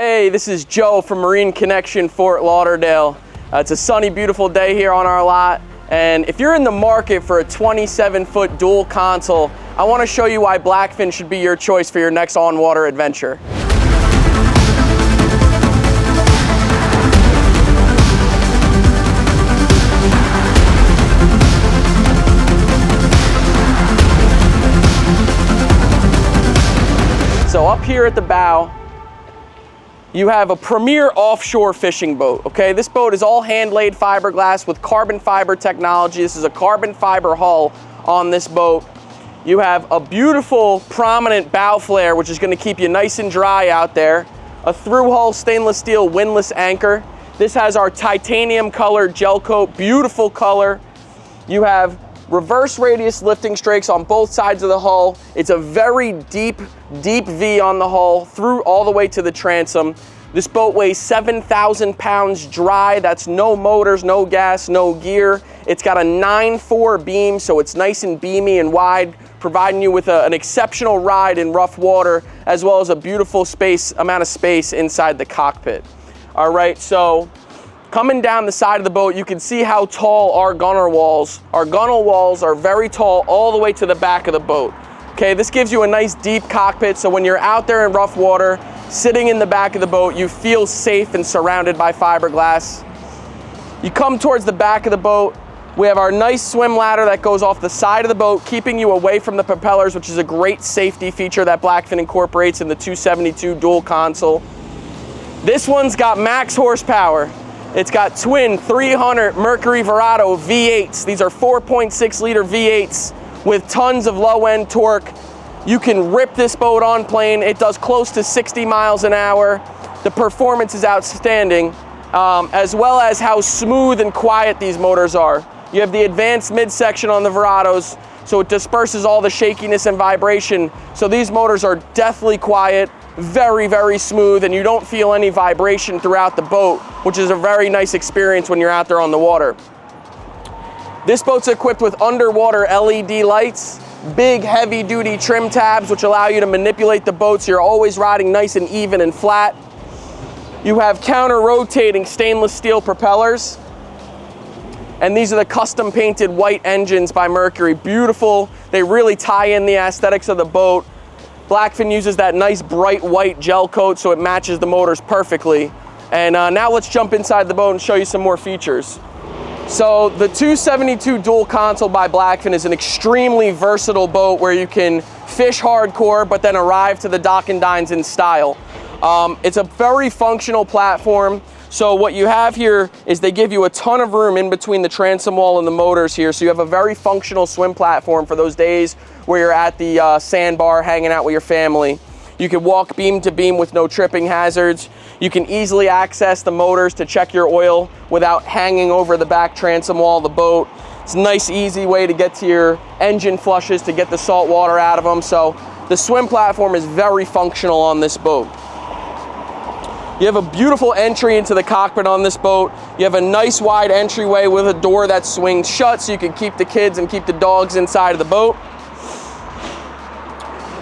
Hey, this is Joe from Marine Connection, Fort Lauderdale. It's a sunny, beautiful day here on our lot. And if you're in the market for a 27-foot dual console, I want to show you why Blackfin should be your choice for your next on-water adventure. So up here at the bow, you have a premier offshore fishing boat, okay? This boat is all hand-laid fiberglass with carbon fiber technology. This is a carbon fiber hull on this boat. You have a beautiful prominent bow flare, which is gonna keep you nice and dry out there. A through-hull stainless steel windlass anchor. This has our titanium colored gel coat, beautiful color. You have reverse radius lifting strakes on both sides of the hull. It's a very deep V on the hull through all the way to the transom. This boat weighs 7,000 pounds dry. That's no motors, no gas, no gear. It's got a 9.4 beam, so it's nice and beamy and wide, providing you with an exceptional ride in rough water, as well as a beautiful amount of space inside the cockpit. All right, so coming down the side of the boat, you can see how tall our gunwale walls. Our gunwale walls are very tall all the way to the back of the boat. Okay, this gives you a nice deep cockpit, so when you're out there in rough water, sitting in the back of the boat, you feel safe and surrounded by fiberglass. You come towards the back of the boat, we have our nice swim ladder that goes off the side of the boat, keeping you away from the propellers, which is a great safety feature that Blackfin incorporates in the 272 dual console. This one's got max horsepower. It's got twin 300 Mercury Verado V8s. These are 4.6 liter V8s with tons of low end torque. You can rip this boat on plane. It does close to 60 miles an hour. The performance is outstanding, as well as how smooth and quiet these motors are. You have the advanced midsection on the Verados, so it disperses all the shakiness and vibration. So these motors are deathly quiet, very, very smooth, and you don't feel any vibration throughout the boat, which is a very nice experience when you're out there on the water. This boat's equipped with underwater LED lights, big heavy-duty trim tabs, which allow you to manipulate the boat so you're always riding nice and even and flat. You have counter-rotating stainless steel propellers, and these are the custom-painted white engines by Mercury. Beautiful. They really tie in the aesthetics of the boat. Blackfin uses that nice bright white gel coat so it matches the motors perfectly. And now let's jump inside the boat and show you some more features. So the 272 dual console by Blackfin is an extremely versatile boat where you can fish hardcore but then arrive to the dock and dines in style. It's a very functional platform. So what you have here is they give you a ton of room in between the transom wall and the motors here. So you have a very functional swim platform for those days where you're at the sandbar hanging out with your family. You can walk beam to beam with no tripping hazards. You can easily access the motors to check your oil without hanging over the back transom wall of the boat. It's a nice, easy way to get to your engine flushes to get the salt water out of them. So the swim platform is very functional on this boat. You have a beautiful entry into the cockpit on this boat. You have a nice wide entryway with a door that swings shut so you can keep the kids and keep the dogs inside of the boat.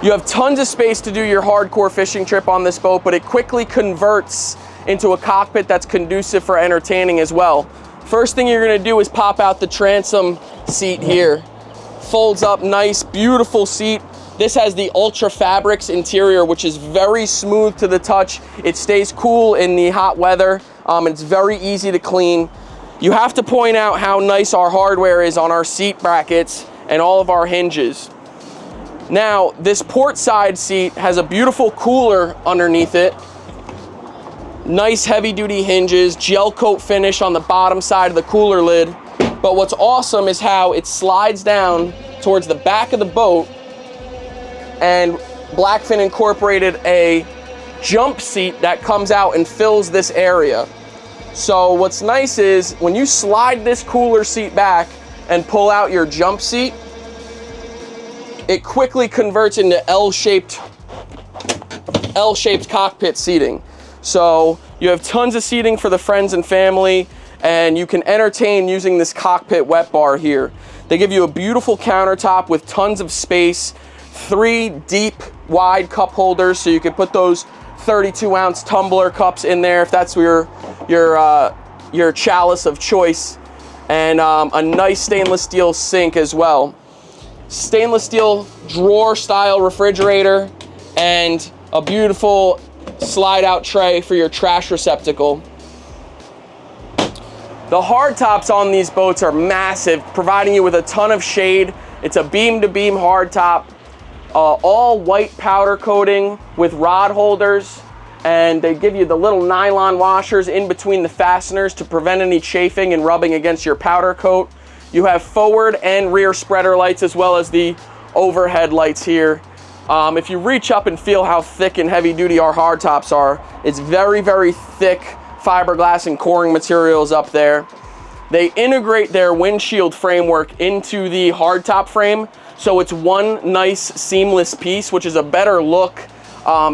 You have tons of space to do your hardcore fishing trip on this boat, but it quickly converts into a cockpit that's conducive for entertaining as well. First thing you're gonna do is pop out the transom seat here. Folds up nice, beautiful seat. This has the Ultra Fabrics interior, which is very smooth to the touch. It stays cool in the hot weather. It's very easy to clean. You have to point out how nice our hardware is on our seat brackets and all of our hinges. Now, this port side seat has a beautiful cooler underneath it. Nice heavy-duty hinges, gel coat finish on the bottom side of the cooler lid. But what's awesome is how it slides down towards the back of the boat, and Blackfin incorporated a jump seat that comes out and fills this area. So what's nice is when you slide this cooler seat back and pull out your jump seat, it quickly converts into L-shaped cockpit seating. So you have tons of seating for the friends and family, and you can entertain using this cockpit wet bar here. They give you a beautiful countertop with tons of space, 3 deep, wide cup holders, so you can put those 32-ounce tumbler cups in there if that's your chalice of choice, and a nice stainless steel sink as well. Stainless steel drawer style refrigerator, and a beautiful slide out tray for your trash receptacle. The hardtops on these boats are massive, providing you with a ton of shade. It's a beam to beam hardtop, all white powder coating with rod holders, and they give you the little nylon washers in between the fasteners to prevent any chafing and rubbing against your powder coat. You have forward and rear spreader lights, as well as the overhead lights here. If you reach up and feel how thick and heavy duty our hardtops are, it's very, very thick fiberglass and coring materials up there. They integrate their windshield framework into the hardtop frame, so it's one nice seamless piece, which is a better look.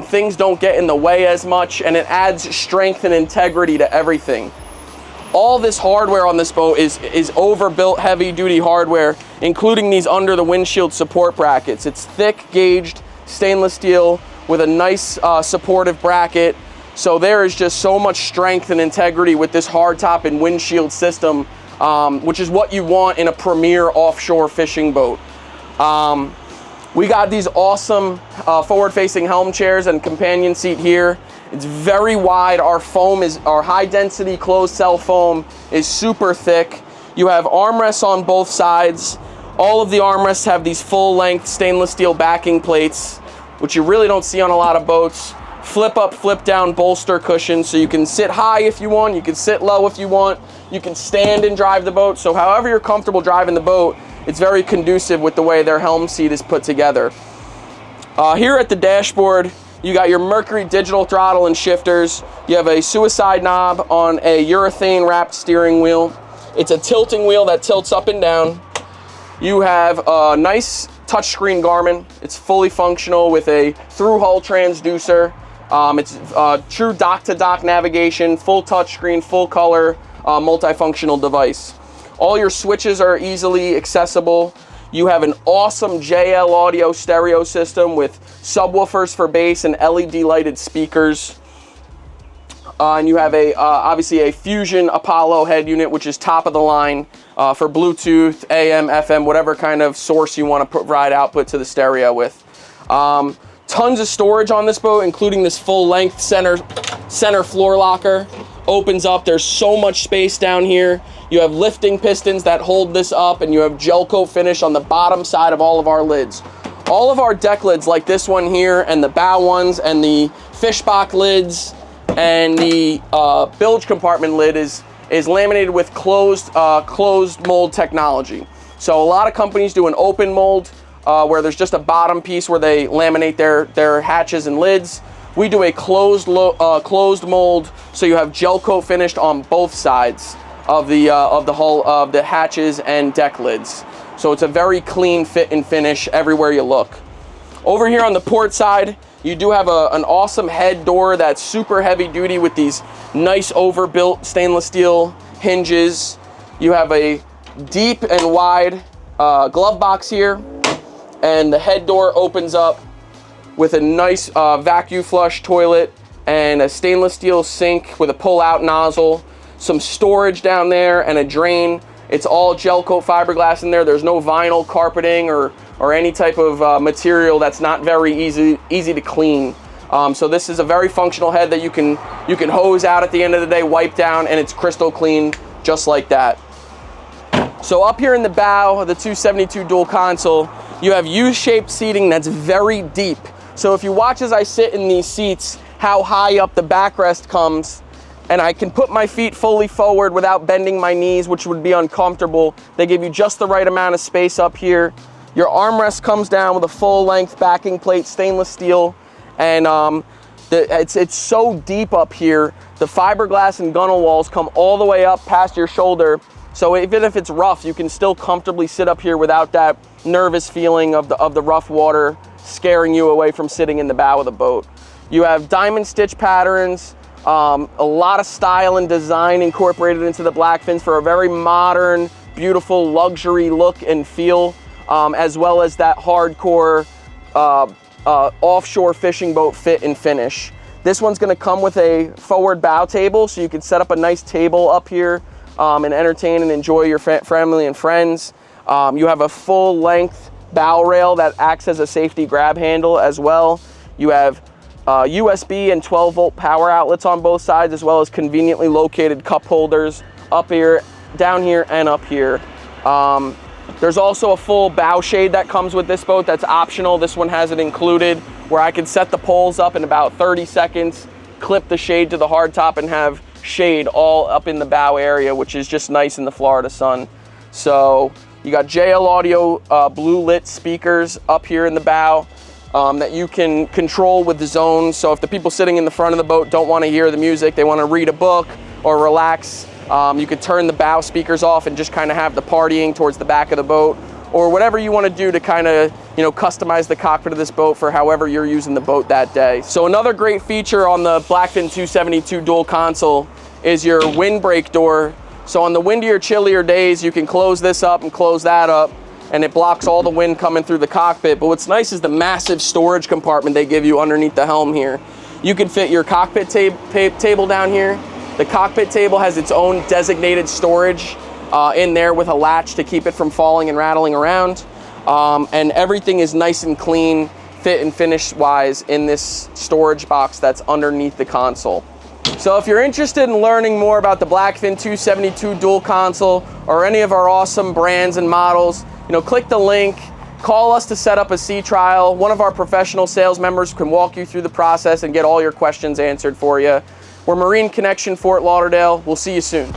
Things don't get in the way as much, and it adds strength and integrity to everything. All this hardware on this boat is overbuilt heavy duty hardware, including these under the windshield support brackets. It's thick gauged stainless steel with a nice supportive bracket. So there is just so much strength and integrity with this hardtop and windshield system, which is what you want in a premier offshore fishing boat. We got these awesome forward-facing Helm chairs and companion seat here. It's very wide. Our high-density closed cell foam is super thick. You have armrests on both sides. All of the armrests have these full-length stainless steel backing plates, which you really don't see on a lot of boats. Flip up, flip down bolster cushions, so you can sit high if you want, you can sit low if you want, you can stand and drive the boat. So however you're comfortable driving the boat, it's very conducive with the way their Helm seat is put together. Here at the dashboard, you got your Mercury digital throttle and shifters. You have a suicide knob on a urethane wrapped steering wheel. It's a tilting wheel that tilts up and down. You have a nice touchscreen Garmin. It's fully functional with a through hull transducer. It's true dock-to-dock navigation, full touchscreen, full color, multifunctional device. All your switches are easily accessible. You have an awesome JL audio stereo system with subwoofers for bass and LED lighted speakers. And you have obviously a Fusion Apollo head unit, which is top of the line for Bluetooth, AM, FM, whatever kind of source you want to provide output to the stereo with. Tons of storage on this boat, including this full-length center floor locker. Opens up. There's so much space down here. You have lifting pistons that hold this up, and you have gel coat finish on the bottom side of all of our lids. All of our deck lids, like this one here, and the bow ones, and the fishbox lids, and the bilge compartment lid is laminated with closed mold technology. So a lot of companies do an open mold where there's just a bottom piece where they laminate their hatches and lids. We do a closed mold, so you have gel coat finished on both sides of the hull of the hatches and deck lids. So it's a very clean fit and finish everywhere you look. Over here on the port side, you do have an awesome head door that's super heavy duty with these nice overbuilt stainless steel hinges. You have a deep and wide glove box here, and the head door opens up with a nice vacuum flush toilet and a stainless steel sink with a pull-out nozzle, some storage down there, and a drain. It's all gel coat fiberglass in there. There's no vinyl carpeting or any type of material that's not very easy to clean. So this is a very functional head that you can hose out at the end of the day, wipe down, and it's crystal clean just like that. So up here in the bow of the 272 dual console, you have U-shaped seating that's very deep. So if you watch as I sit in these seats, how high up the backrest comes, and I can put my feet fully forward without bending my knees, which would be uncomfortable. They give you just the right amount of space up here. Your armrest comes down with a full-length backing plate, stainless steel, and it's so deep up here. The fiberglass and gunnel walls come all the way up past your shoulder. So even if it's rough, you can still comfortably sit up here without that nervous feeling of the rough water scaring you away from sitting in the bow of the boat. You have diamond stitch patterns, a lot of style and design incorporated into the Blackfins for a very modern, beautiful luxury look and feel, as well as that hardcore offshore fishing boat fit and finish. This one's gonna come with a forward bow table, so you can set up a nice table up here and entertain and enjoy your family and friends. You have a full length bow rail that acts as a safety grab handle as well. You have USB and 12-volt power outlets on both sides, as well as conveniently located cup holders up here, down here, and up here. There's also a full bow shade that comes with this boat that's optional. This one has it included, where I can set the poles up in about 30 seconds, clip the shade to the hardtop, and have shade all up in the bow area, which is just nice in the Florida sun. So you got JL Audio blue lit speakers up here in the bow that you can control with the zones. So if the people sitting in the front of the boat don't want to hear the music, they want to read a book or relax, you could turn the bow speakers off and just kind of have the partying towards the back of the boat, or whatever you want to do to kind of, you know, customize the cockpit of this boat for however you're using the boat that day. So another great feature on the Blackfin 272 dual console is your windbreak door. So on the windier, chillier days, you can close this up and close that up, and it blocks all the wind coming through the cockpit. But what's nice is the massive storage compartment they give you underneath the helm here. You can fit your cockpit table down here. The cockpit table has its own designated storage in there with a latch to keep it from falling and rattling around. And everything is nice and clean, fit and finish wise in this storage box that's underneath the console. So if you're interested in learning more about the Blackfin 272 dual console or any of our awesome brands and models, you know, click the link, call us to set up a sea trial. One of our professional sales members can walk you through the process and get all your questions answered for you. We're Marine Connection, Fort Lauderdale. We'll see you soon.